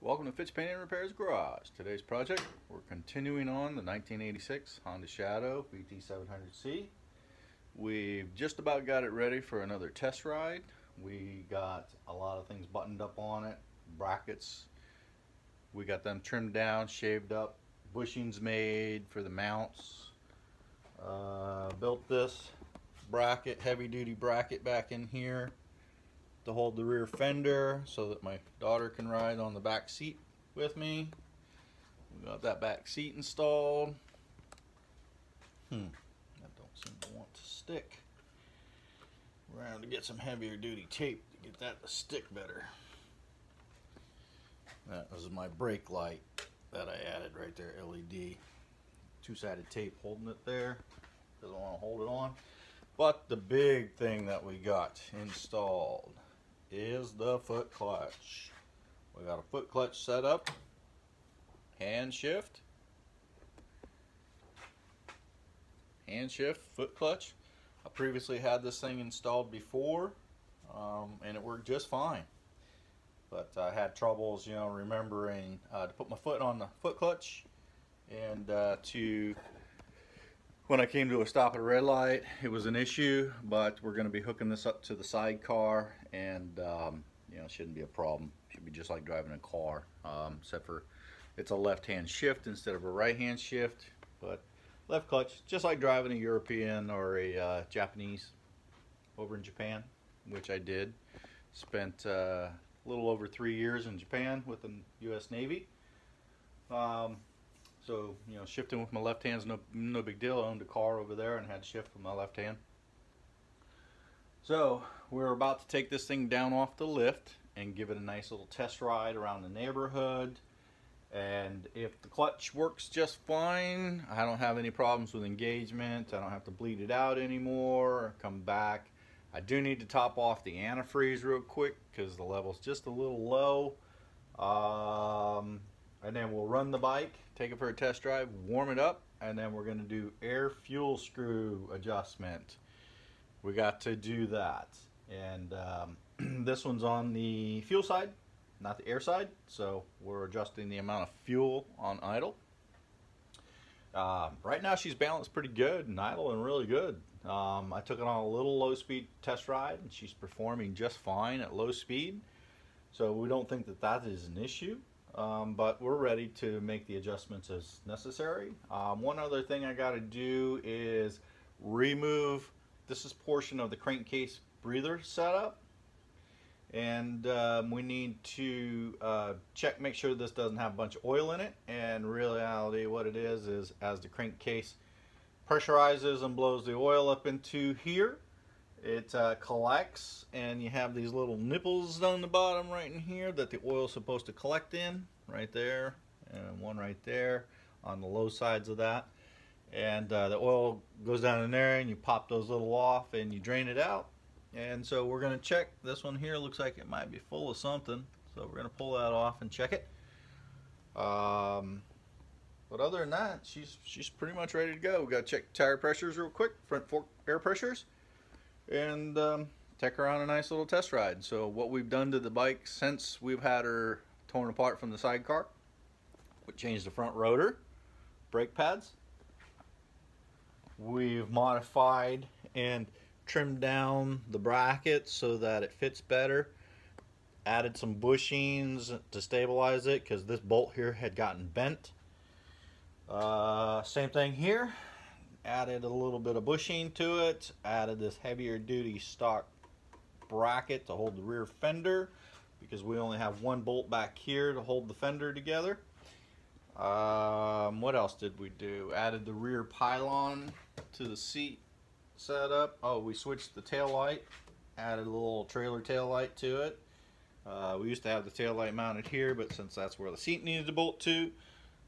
Welcome to Fitch Painting Repairs Garage. Today's project, we're continuing on the 1986 Honda Shadow VT700C. We've just about got it ready for another test ride. We got a lot of things buttoned up on it, brackets. We got them trimmed down, shaved up, bushings made for the mounts. Built this bracket, heavy duty bracket back in here to hold the rear fender so that my daughter can ride on the back seat with me. We got that back seat installed. That don't seem to want to stick. We're going to get some heavier duty tape to get that to stick better. That was my brake light that I added right there, LED. Two-sided tape holding it there. Doesn't want to hold it on. But the big thing that we got installed is the foot clutch. We got a foot clutch set up, hand shift, foot clutch. I previously had this thing installed before, and it worked just fine. But I had troubles, remembering to put my foot on the foot clutch, and when I came to a stop at a red light, it was an issue, but we're going to be hooking this up to the sidecar, and it shouldn't be a problem. It should be just like driving a car, except for it's a left-hand shift instead of a right-hand shift, but left clutch, just like driving a European or a Japanese over in Japan, which I did. Spent a little over 3 years in Japan with the U.S. Navy. So, shifting with my left hand's no big deal. I owned a car over there and had to shift with my left hand. So, we're about to take this thing down off the lift and give it a nice little test ride around the neighborhood. And if the clutch works just fine, I don't have any problems with engagement. I don't have to bleed it out anymore or come back. I do need to top off the antifreeze real quick because the level's just a little low. And then we'll run the bike, take it for a test drive, warm it up, and then we're going to do air fuel screw adjustment. We got to do that. And this one's on the fuel side, not the air side, so we're adjusting the amount of fuel on idle. Right now she's balanced pretty good and idling really good. I took it on a little low speed test ride and she's performing just fine at low speed, so we don't think that that is an issue. But we're ready to make the adjustments as necessary. One other thing I got to do is remove this portion of the crankcase breather setup, and we need to make sure this doesn't have a bunch of oil in it. And reality, what it is as the crankcase pressurizes and blows the oil up into here, it collects, and you have these little nipples on the bottom right in here that the oil is supposed to collect in, right there, and one right there on the low sides of that. And the oil goes down in there, and you pop those little off and you drain it out. And so we're going to check this one here. Looks like it might be full of something, so we're going to pull that off and check it. But other than that, she's pretty much ready to go. We got to check tire pressures real quick, front fork air pressures, and take her on a nice little test ride. So what we've done to the bike since we've had her torn apart from the sidecar, we changed the front rotor, brake pads. We've modified and trimmed down the bracket so that it fits better. Added some bushings to stabilize it because this bolt here had gotten bent. Same thing here. Added a little bit of bushing to it, added this heavier duty stock bracket to hold the rear fender because we only have one bolt back here to hold the fender together. What else did we do? Added the rear pylon to the seat setup. Oh, we switched the tail light, added a little trailer tail light to it. We used to have the tail light mounted here, but since that's where the seat needed to bolt to,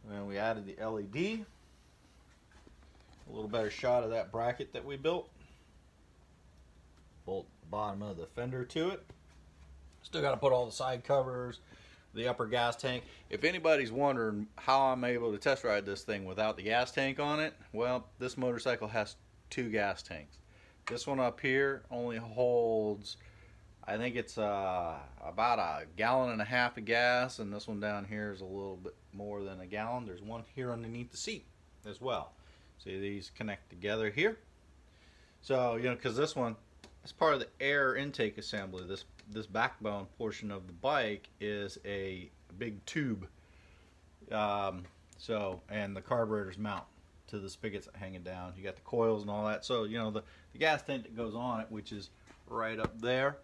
then we added the LED. A little better shot of that bracket that we built. Bolt the bottom of the fender to it. Still got to put all the side covers, the upper gas tank. If anybody's wondering how I'm able to test ride this thing without the gas tank on it, well, this motorcycle has 2 gas tanks. This one up here only holds I think it's about a gallon and a half of gas, and this one down here is a little bit more than a gallon. There's one here underneath the seat as well. See, these connect together here. So, you know, because this one is part of the air intake assembly. This backbone portion of the bike is a big tube. And the carburetors mount to the spigots hanging down. You got the coils and all that. So, you know, the gas tank that goes on it, which is right up there,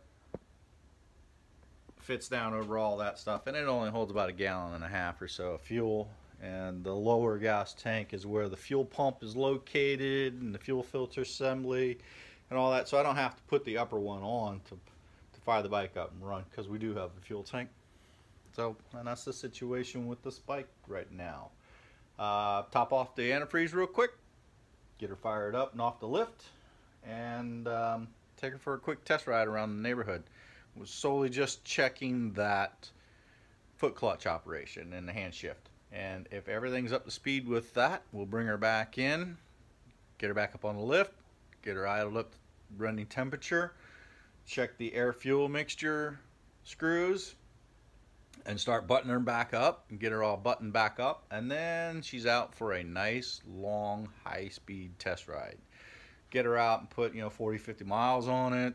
fits down over all that stuff, and it only holds about a gallon and a half or so of fuel. And the lower gas tank is where the fuel pump is located, and the fuel filter assembly and all that. So I don't have to put the upper one on to fire the bike up and run, because we do have a fuel tank. So, and that's the situation with this bike right now. Top off the antifreeze real quick, get her fired up and off the lift, and take her for a quick test ride around the neighborhood. Was solely just checking that foot clutch operation and the hand shift. And if everything's up to speed with that, we'll bring her back in, get her back up on the lift, get her idled up to running temperature, check the air fuel mixture screws, and start buttoning her back up and get her all buttoned back up. And then she's out for a nice long high-speed test ride. Get her out and put, you know, 40-50 miles on it.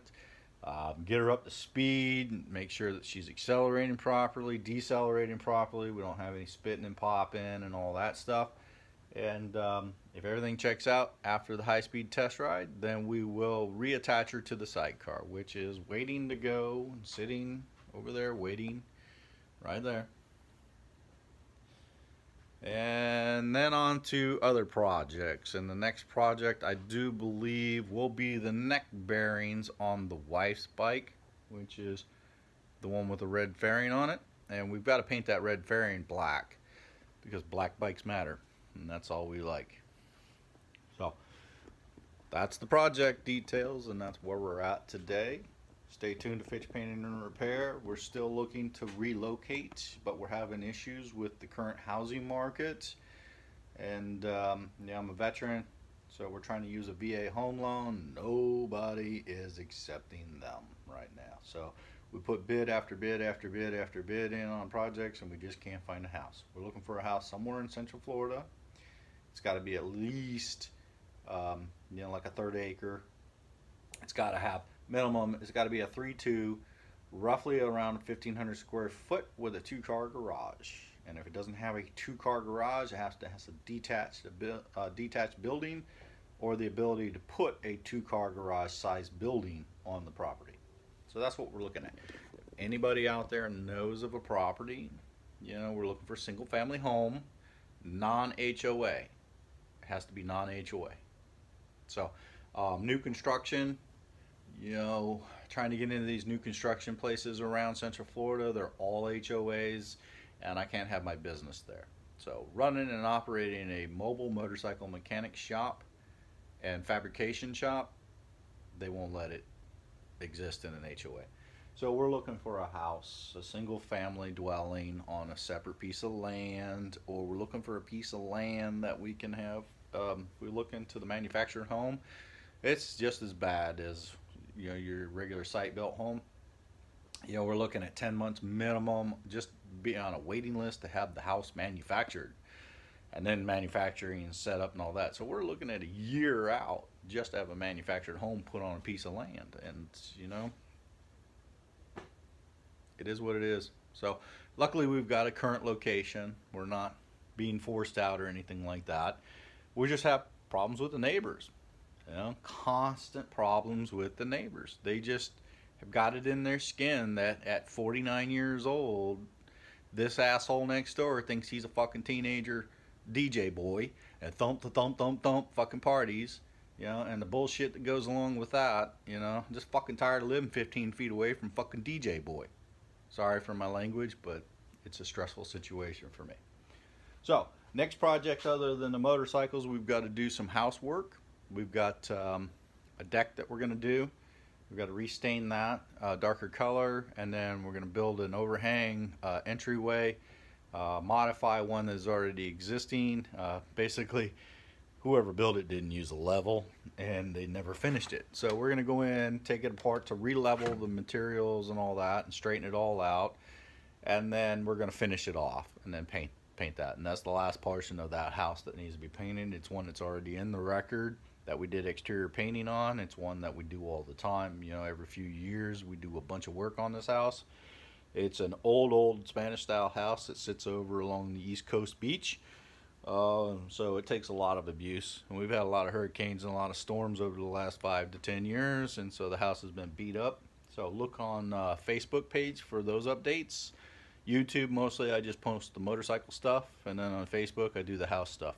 Get her up to speed, make sure that she's accelerating properly, decelerating properly, we don't have any spitting and popping and all that stuff. And if everything checks out after the high-speed test ride, then we will reattach her to the sidecar, which is waiting to go, sitting over there waiting right there. And then on to other projects. And the next project, I do believe, will be the neck bearings on the wife's bike, which is the one with the red fairing on it. And we've got to paint that red fairing black, because black bikes matter, and that's all we like. So that's the project details, and that's where we're at today. Stay tuned to Fitch Painting and Repair. We're still looking to relocate, but we're having issues with the current housing market. And yeah, I'm a veteran, so we're trying to use a VA home loan. Nobody is accepting them right now. So we put bid after bid after bid after bid in on projects, and we just can't find a house. We're looking for a house somewhere in Central Florida. It's got to be at least, you know, like a 1/3 acre. It's got to have minimum, it's got to be a 3-2, roughly around 1,500 square foot with a 2-car garage. And if it doesn't have a 2-car garage, it has a detached building, or the ability to put a 2-car garage size building on the property. So that's what we're looking at. If anybody out there knows of a property, you know, we're looking for a single family home, non-HOA. It has to be non-HOA. So new construction, you know, trying to get into these new construction places around Central Florida, they're all HOAs, and I can't have my business there. So running and operating a mobile motorcycle mechanic shop and fabrication shop, they won't let it exist in an HOA. So we're looking for a house, a single family dwelling on a separate piece of land, or we're looking for a piece of land that we can have. We look into the manufactured home. It's just as bad as, you know, your regular site-built home. You know, we're looking at 10 months minimum, just be on a waiting list to have the house manufactured, and then manufacturing and set up and all that. So we're looking at a year out just to have a manufactured home put on a piece of land. And, you know, it is what it is. So luckily we've got a current location. We're not being forced out or anything like that. We just have problems with the neighbors. You know, constant problems with the neighbors. They just have got it in their skin that at 49 years old, this asshole next door thinks he's a fucking teenager DJ boy and thump the thump thump thump fucking parties, you know, and the bullshit that goes along with that. You know, I'm just fucking tired of living 15 feet away from fucking DJ boy. Sorry for my language, but it's a stressful situation for me. So next project, other than the motorcycles, we've got to do some housework. We've got a deck that we're going to do. We've got to restain that darker color, and then we're going to build an overhang entryway, modify one that is already existing. Basically, whoever built it didn't use a level and they never finished it. So we're going to go in, take it apart to re-level the materials and all that and straighten it all out. And then we're going to finish it off and then paint that. And that's the last portion of that house that needs to be painted. It's one that's already in the record that we did exterior painting on. It's one that we do all the time. You know, every few years we do a bunch of work on this house. It's an old Spanish style house that sits over along the East Coast beach. So it takes a lot of abuse, and we've had a lot of hurricanes and a lot of storms over the last 5 to 10 years, and so the house has been beat up. So look on Facebook page for those updates. YouTube, mostly I just post the motorcycle stuff, and then on Facebook I do the house stuff.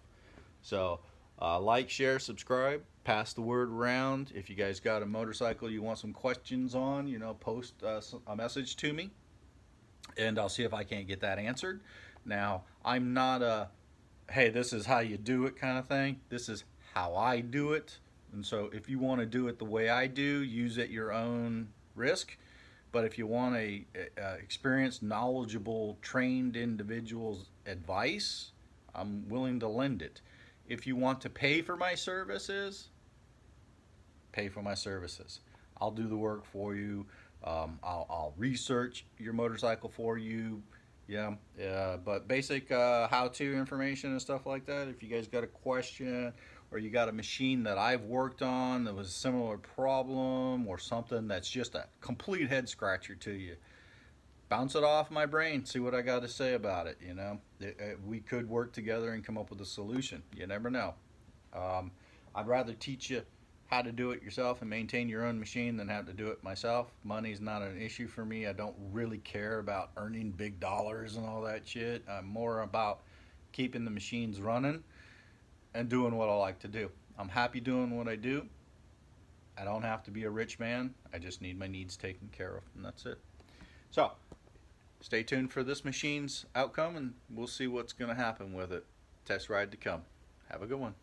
So like, share, subscribe, pass the word around. If you guys got a motorcycle you want some questions on, you know, post a message to me, and I'll see if I can't get that answered. Now, I'm not a hey, this is how you do it kind of thing. This is how I do it. And so if you want to do it the way I do, use at your own risk. But if you want a experienced, knowledgeable, trained individual's advice, I'm willing to lend it. If you want to pay for my services, pay for my services. I'll do the work for you. I'll research your motorcycle for you. Yeah, but basic how-to information and stuff like that. If you guys got a question, or you got a machine that I've worked on that was a similar problem, or something that's just a complete head scratcher to you, bounce it off my brain, see what I got to say about it. You know, we could work together and come up with a solution. You never know. I'd rather teach you how to do it yourself and maintain your own machine than have to do it myself. Money's not an issue for me. I don't really care about earning big dollars and all that shit. I'm more about keeping the machines running and doing what I like to do. I'm happy doing what I do. I don't have to be a rich man. I just need my needs taken care of, and that's it. So stay tuned for this machine's outcome, and we'll see what's going to happen with it. Test ride to come. Have a good one.